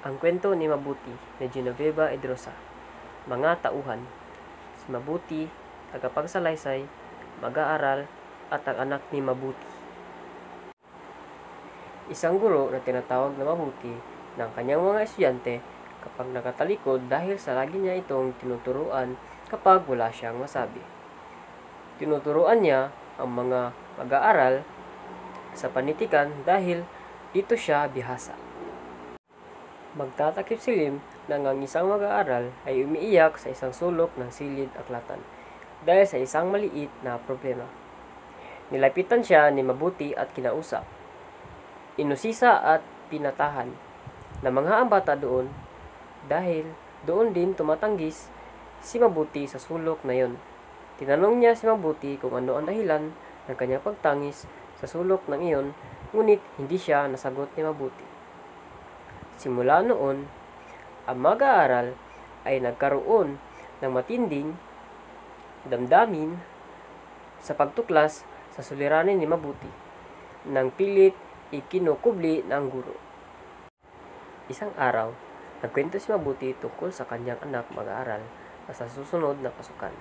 Ang kwento ni Mabuti ni Genoveva Edrosa. Mga tauhan. Si Mabuti, tagapagsalaysay, mag-aaral, at ang anak ni Mabuti. Isang guro na tinatawag na Mabuti ng kanyang mga estudyante kapag nakatalikod dahil sa lagi niya itong tinuturuan kapag wala siyang masabi. Tinuturuan niya ang mga mag-aaral sa panitikan dahil dito siya bihasa. Magtatakip silim nang ang isang mag-aaral ay umiiyak sa isang sulok ng silid aklatan dahil sa isang maliit na problema. Nilapitan siya ni Mabuti at kinausap. Inusisa at pinatahan. Namangha ang bata doon dahil doon din tumatanggis si Mabuti sa sulok na yon. Tinanong niya si Mabuti kung ano ang dahilan ng kanyang pagtangis sa sulok ng iyon, ngunit hindi siya nasagot ni Mabuti. Simula noon, ang mag-aaral ay nagkaroon ng matinding damdamin sa pagtuklas sa suliranin ni Mabuti nang pilit ikinukubli ng guro. Isang araw, nagkwento si Mabuti tungkol sa kanyang anak mag-aaral na sa susunod na pasukan.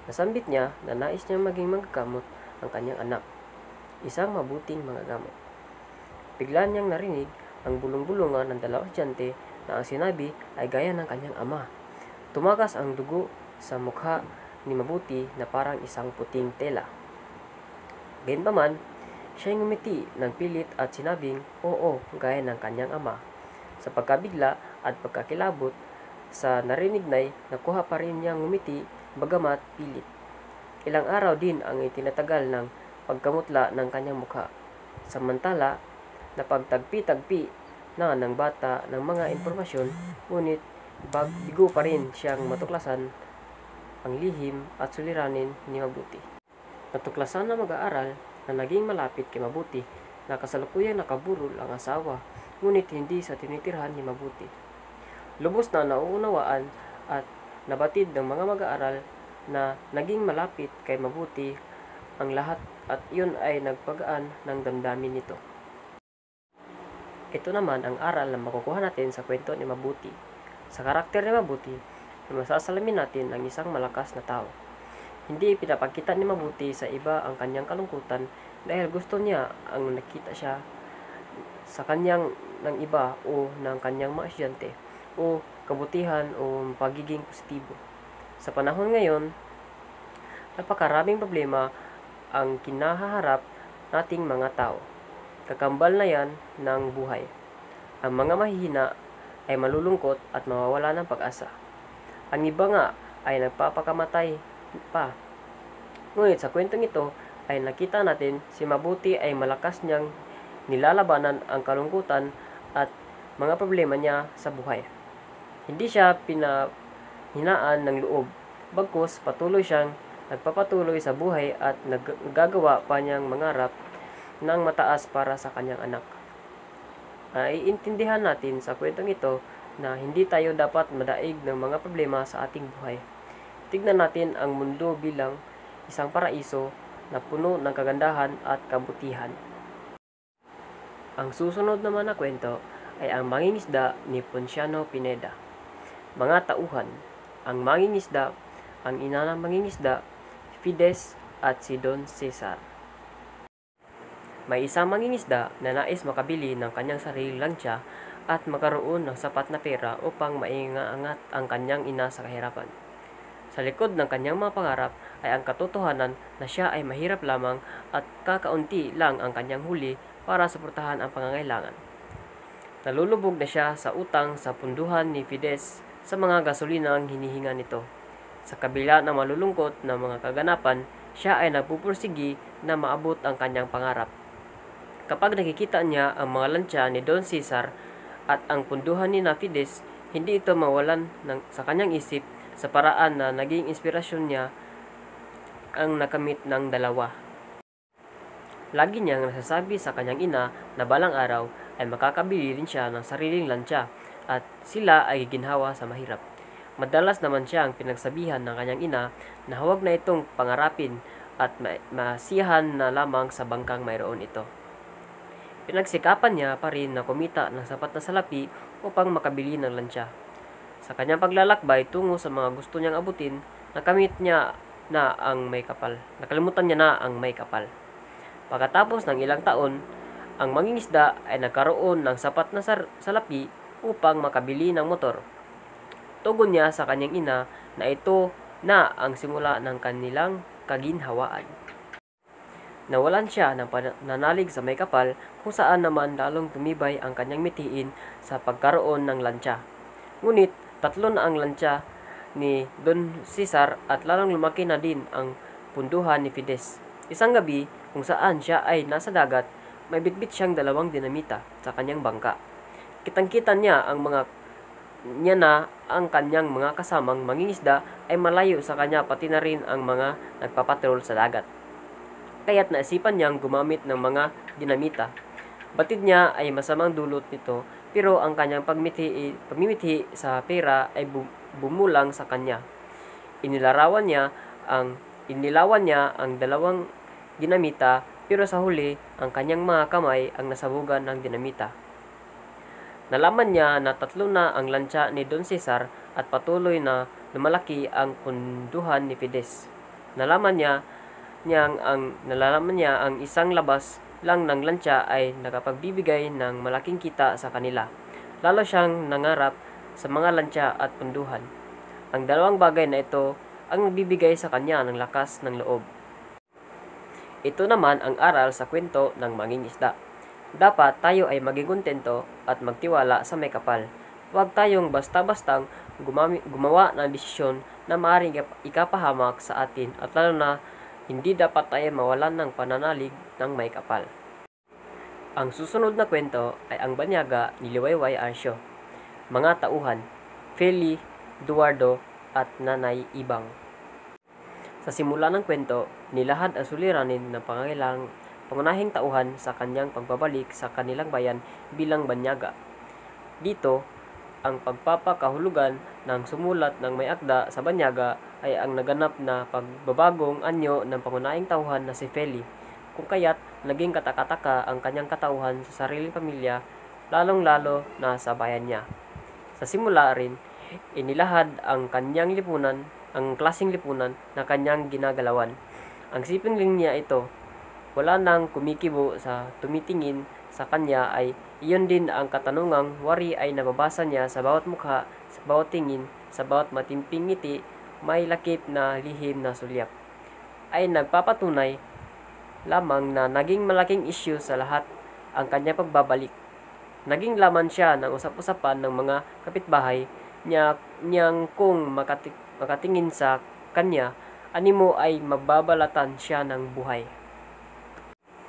Nasambit niya na nais niyang maging manggagamot ang kanyang anak, isang mabuting manggagamot. Bigla niyang narinig ang bulong-bulungan ng dalawang estudyante na ang sinabi ay gaya ng kanyang ama. Tumakas ang dugo sa mukha ni Mabuti na parang isang puting tela. Gayunpaman, siya'y ngumiti ng pilit at sinabing oo gaya ng kanyang ama. Sa pagkabigla at pagkakilabot sa narinig na'y nakuha pa rin niyang ngumiti bagamat pilit. Ilang araw din ang itinatagal ng pagkamutla ng kanyang mukha. Samantala, napagtagpi-tagpi na ng bata ng mga impormasyon, ngunit bigo pa rin siyang matuklasan ang lihim at suliranin ni Mabuti. Natuklasan na mag-aaral na naging malapit kay Mabuti na kasalukuyang nakaburol ang asawa, ngunit hindi sa tinitirhan ni Mabuti. Lubos na nauunawaan at nabatid ng mga mag-aaral na naging malapit kay Mabuti ang lahat at iyon ay nagpagaan ng damdamin nito. Ito naman ang aral na makukuha natin sa kwento ni Mabuti. Sa karakter ni Mabuti, masasalamin natin ang isang malakas na tao. Hindi pinapakita ni Mabuti sa iba ang kanyang kalungkutan dahil gusto niya ang nakita siya sa kanyang ng iba o ng kanyang mga estudyante o kabutihan o pagiging positibo. Sa panahon ngayon, napakaraming problema ang kinahaharap nating mga tao. Kakambal na yan ng buhay. Ang mga mahihina ay malulungkot at mawawala ng pag-asa. Ang iba nga ay nagpapakamatay pa. Ngunit sa kwentong ito ay nakita natin si Mabuti ay malakas niyang nilalabanan ang kalungkutan at mga problema niya sa buhay. Hindi siya pinahinaan ng loob, bagkus patuloy siyang nagpapatuloy sa buhay at nagagawa pa niyang mangarap ng mataas para sa kanyang anak. Iintindihan natin sa kwentong ito na hindi tayo dapat madaig ng mga problema sa ating buhay. Tignan natin ang mundo bilang isang paraiso na puno ng kagandahan at kabutihan. Ang susunod naman na kwento ay ang mangingisda ni Ponciano Pineda. Mga tauhan. Ang mangingisda, ang ina ng mangingisda, Fides at si Don Cesar. May isang mangingisda na nais makabili ng kanyang sariling lansya at magkaroon ng sapat na pera upang maingaangat ang kanyang ina sa kahirapan. Sa likod ng kanyang mga pangarap ay ang katotohanan na siya ay mahirap lamang at kakaunti lang ang kanyang huli para suportahan ang pangangailangan. Nalulubog na siya sa utang sa punduhan ni Fides sa mga gasolinang hinihinga nito. Sa kabila ng malulungkot na mga kaganapan, siya ay nagpupursigi na maabot ang kanyang pangarap. Kapag nakikita niya ang mga lansya ni Don Cesar at ang punduhan ni Fides, hindi ito mawalan sa kanyang isip sa paraan na naging inspirasyon niya ang nakamit ng dalawa. Lagi niyang nasasabi sa kanyang ina na balang araw ay makakabili rin siya ng sariling lansya at sila ay ginhawa sa mahirap. Madalas naman siya ang pinagsabihan ng kanyang ina na huwag na itong pangarapin at masiyahan na lamang sa bangkang mayroon ito. Pinagsikapan niya pa rin na kumita ng sapat na salapi upang makabili ng lansya. Sa kanyang paglalakbay tungo sa mga gusto niyang abutin, nakalimutan niya na ang may kapal. Pagkatapos ng ilang taon, ang mangingisda ay nagkaroon ng sapat na salapi upang makabili ng motor. Tugon niya sa kanyang ina na ito na ang simula ng kanilang kaginhawaan. Nawalan siya ng pananalig sa may kapal, kung saan naman lalong tumibay ang kanyang mithiin sa pagkaroon ng lansya. Ngunit 3 na ang lansya ni Don Cesar at lalong lumaki na din ang punduhan ni Fides. Isang gabi, kung saan siya ay nasa dagat, may bitbit siyang 2 dinamita sa kanyang bangka. Kitang-kita niya na ang kanyang mga kasamang mangingisda ay malayo sa kanya, pati na rin ang mga nagpapatrol sa dagat. Kaya't naisipan niyang gumamit ng mga dinamita. Batid niya ay masamang dulot nito, pero ang kanyang pagmimithi sa pera ay bumulang sa kanya. Inilawan niya ang 2 dinamita, pero sa huli, ang kanyang mga kamay ang nasabugan ng dinamita. Nalaman niya na 3 na ang lansya ni Don Cesar at patuloy na lumalaki ang punduhan ni Fides. Nalalaman niya ang isang labas lang ng lansya ay nakapagbibigay ng malaking kita sa kanila. Lalo siyang nangarap sa mga lansya at punduhan. Ang 2 bagay na ito ang nagbibigay sa kanya ng lakas ng loob. Ito naman ang aral sa kwento ng mangingisda. Dapat tayo ay maging kontento at magtiwala sa may kapal. Huwag tayong basta-bastang gumawa ng desisyon na maaaring ikapahamak sa atin, at lalo na hindi dapat tayo mawalan ng pananalig ng may kapal. Ang susunod na kwento ay ang banyaga ni Liwayway Arcio. Mga tauhan, Feli, Eduardo at Nanay Ibang. Sa simula ng kwento, nilahad ang suliranin ng pangunahing tauhan sa kanyang pagbabalik sa kanilang bayan bilang banyaga. Dito, ang pagpapakahulugan ng sumulat ng may akda sa banyaga ay ang naganap na pagbabagong anyo ng pangunahing tauhan na si Feli, kung kaya't naging katakataka ang kanyang katauhan sa sariling pamilya, lalong-lalo na sa bayan niya. Sa simula rin, inilahad ang klaseng lipunan na kanyang ginagalawan. Ang siping linya ito, wala nang kumikibo sa tumitingin sa kanya, ay iyon din ang katanungang wari ay nababasa niya sa bawat mukha, sa bawat tingin, sa bawat matimping ngiti, may lakip na lihim na sulyap. Ay nagpapatunay lamang na naging malaking issue sa lahat ang kanyang pagbabalik. Naging laman siya ng usap-usapan ng mga kapitbahay niyang kung makatingin sa kanya, animo ay mababalatan siya ng buhay.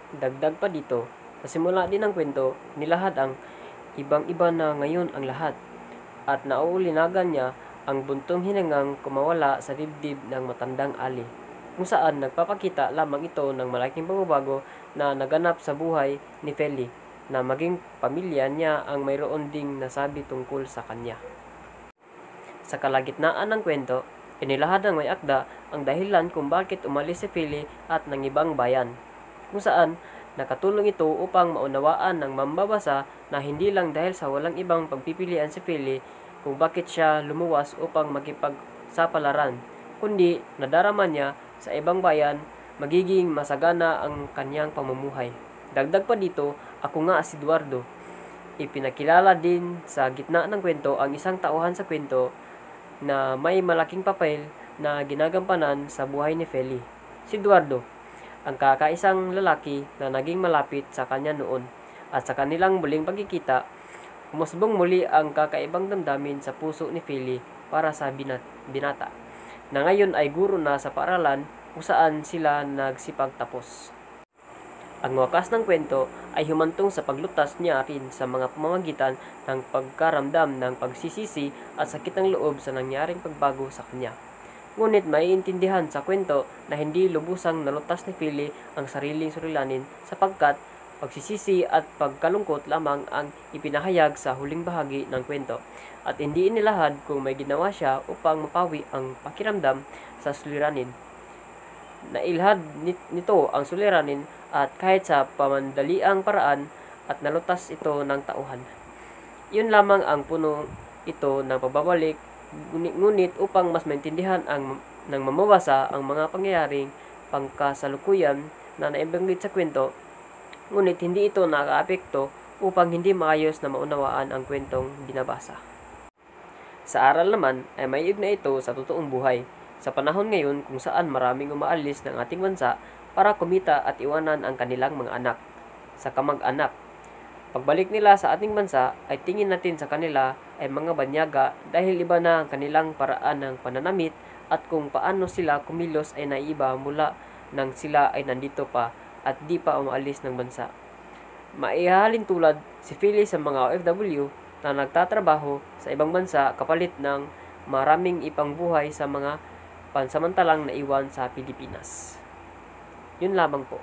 Dagdag pa dito, sa simula din ng kwento, nilahad ang ibang-iba na ngayon ang lahat, at nauulinagan niya ang buntong hiningang kumawala sa dibdib ng matandang ali, kung saan nagpapakita lamang ito ng malaking pagbabago na naganap sa buhay ni Feli, na maging pamilya niya ang mayroon ding nasabi tungkol sa kanya. Sa kalagitnaan ng kwento, inilahad ng may akda ang dahilan kung bakit umalis si Feli at ng ibang bayan, kung saan nakatulong ito upang maunawaan ng mambabasa na hindi lang dahil sa walang ibang pagpipilian si Feli kung bakit siya lumuwas upang makipagsapalaran, kundi nadarama niya sa ibang bayan magiging masagana ang kanyang pamumuhay. Dagdag pa dito, ako nga si Eduardo. Ipinakilala din sa gitna ng kwento ang isang tauhan sa kwento na may malaking papel na ginagampanan sa buhay ni Feli. Si Eduardo, ang kakaisang lalaki na naging malapit sa kanya noon, at sa kanilang muling pagkikita, umusbong muli ang kakaibang damdamin sa puso ni Feli para sa binata, na ngayon ay guro na sa paaralan kung saan sila nagsipagtapos. Ang wakas ng kwento ay humantong sa paglutas niya rin sa mga pamamagitan ng pagkaramdam ng pagsisisi at sakit ng loob sa nangyaring pagbago sa kanya. Ngunit maiintindihan sa kwento na hindi lubusang nalutas ni Feli ang sariling suliranin, sapagkat pagsisisi at pagkalungkot lamang ang ipinahayag sa huling bahagi ng kwento, at hindi inilahad kung may ginawa siya upang mapawi ang pakiramdam sa suliranin. Nailhad nito ang suliranin, at kahit sa pamandaliang paraan at nalutas ito ng tauhan. Iyon lamang ang puno ito ng pagbabalik, ngunit upang mas maintindihan ng mamabasa ang mga pangyayaring pangkasalukuyan na naibanggit sa kwento, ngunit hindi ito nakaapekto upang hindi maayos na maunawaan ang kwentong binabasa. Sa aral naman ay may ignay ito sa totoong buhay, sa panahon ngayon kung saan maraming umaalis ng ating bansa para kumita at iwanan ang kanilang mga anak, sa kamag-anak. Pagbalik nila sa ating bansa ay tingin natin sa kanila ay mga banyaga dahil iba na ang kanilang paraan ng pananamit at kung paano sila kumilos ay naiiba mula nang sila ay nandito pa at di pa umaalis ng bansa. Maihahalin tulad si Phyllis sa mga OFW na nagtatrabaho sa ibang bansa kapalit ng maraming ipangbuhay sa mga pansamantalang naiwan sa Pilipinas. Yun lamang po.